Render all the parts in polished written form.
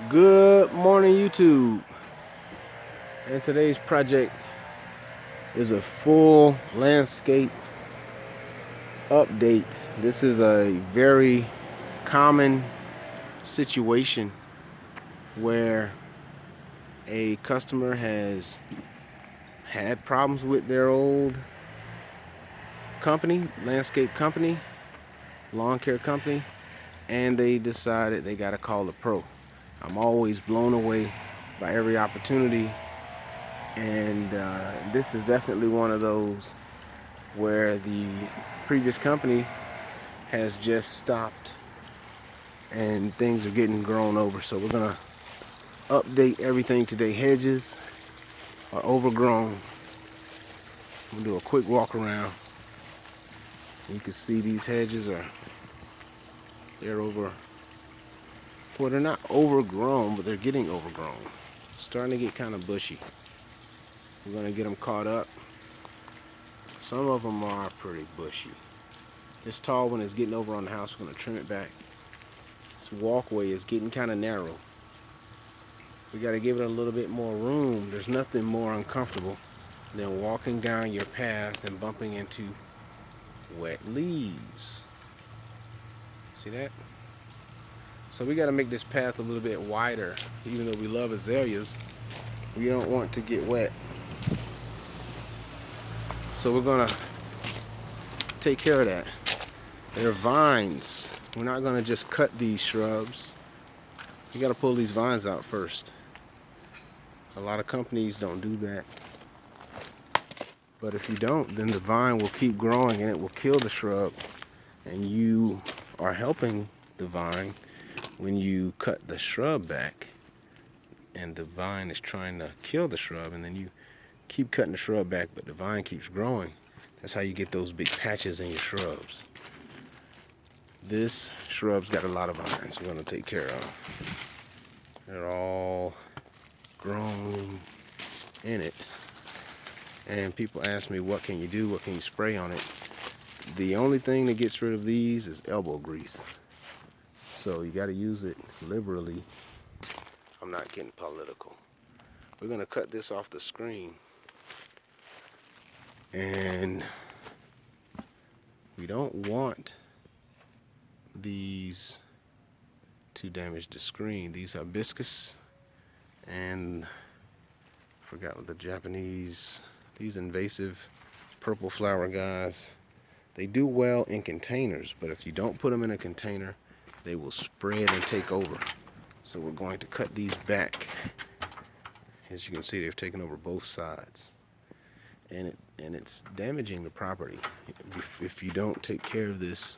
Good morning, YouTube. And today's project is a full landscape update. This is a very common situation where a customer has had problems with their old company, landscape company, lawn care company, and they decided they got to call a pro. I'm always blown away by every opportunity, and this is definitely one of those where the previous company has just stopped and things are getting grown over. So we're gonna update everything today. Hedges are overgrown. We'll do a quick walk around. You can see these hedges they're over, well, they're not overgrown, but they're getting overgrown. Starting to get kind of bushy. We're gonna get them caught up. Some of them are pretty bushy. This tall one is getting over on the house. We're gonna trim it back. This walkway is getting kind of narrow. We got to give it a little bit more room. There's nothing more uncomfortable than walking down your path and bumping into wet leaves. See that? So we got to make this path a little bit wider. Even though we love azaleas, we don't want to get wet. So we're gonna take care of that. They're vines. We're not gonna just cut these shrubs. You got to pull these vines out first. A lot of companies don't do that. But if you don't, then the vine will keep growing and it will kill the shrub. And you are helping the vine when you cut the shrub back. And the vine is trying to kill the shrub, and then you keep cutting the shrub back, but the vine keeps growing. That's how you get those big patches in your shrubs. This shrub's got a lot of vines we're gonna take care of. They're all grown in it. And people ask me, what can you do? What can you spray on it? The only thing that gets rid of these is elbow grease. So you got to use it liberally. I'm not getting political. We're going to cut this off the screen. And we don't want these to damage the screen. These hibiscus and I forgot what the Japanese, these invasive purple flower guys, they do well in containers, but if you don't put them in a container, they will spread and take over. So we're going to cut these back. As you can see, they've taken over both sides, and it's damaging the property. If you don't take care of this,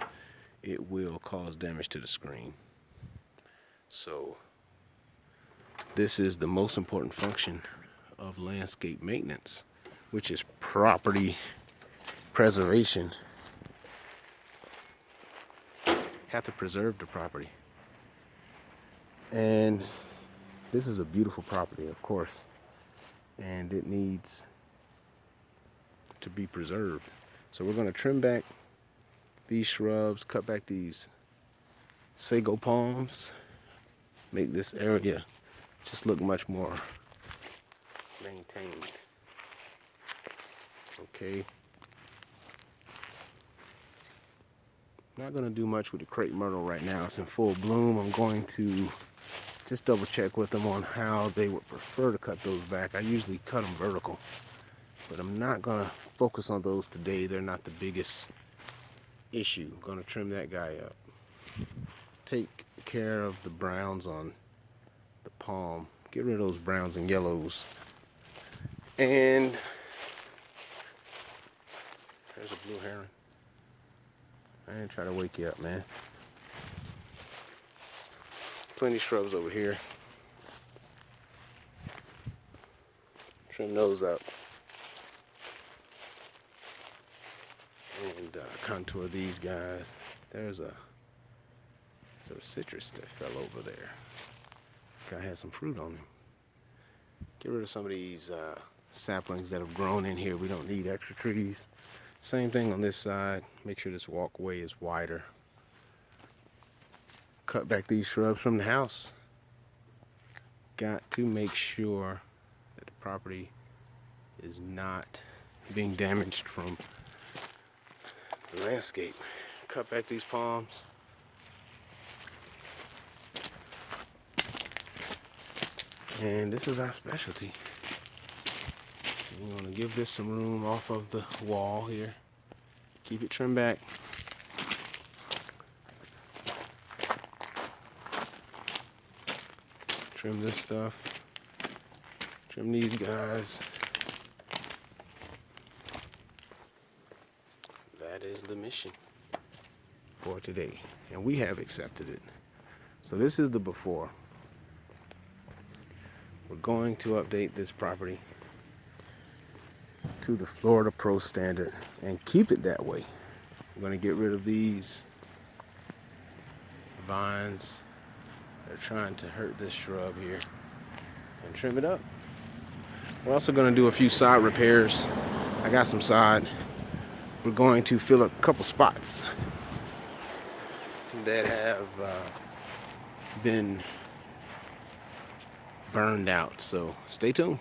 it will cause damage to the screen. So this is the most important function of landscape maintenance, which is property preservation. Have to preserve the property. And this is a beautiful property, of course, and it needs to be preserved. So we're going to trim back these shrubs, cut back these sago palms, make this area just look much more maintained. Okay. Not going to do much with the crepe myrtle right now. It's in full bloom. I'm going to just double check with them on how they would prefer to cut those back. I usually cut them vertical, but I'm not going to focus on those today. They're not the biggest issue. I'm going to trim that guy up. Take care of the browns on the palm. Get rid of those browns and yellows. And there's a blue heron. I ain't trying to wake you up, man. Plenty of shrubs over here. Trim those up. And contour these guys. There's a citrus that fell over there. Guy has some fruit on him. Get rid of some of these saplings that have grown in here. We don't need extra trees. Same thing on this side. Make sure this walkway is wider. Cut back these shrubs from the house. got to make sure that the property is not being damaged from the landscape. Cut back these palms. And this is our specialty. You want to give this some room off of the wall here. Keep it trimmed back. Trim this stuff. Trim these guys. That is the mission for today, and we have accepted it. So this is the before. We're going to update this property to the Florida Pro standard and keep it that way. We're going to get rid of these vines that are trying to hurt this shrub here and trim it up. We're also going to do a few side repairs. I got some side. We're going to fill up a couple spots that have been burned out. So stay tuned.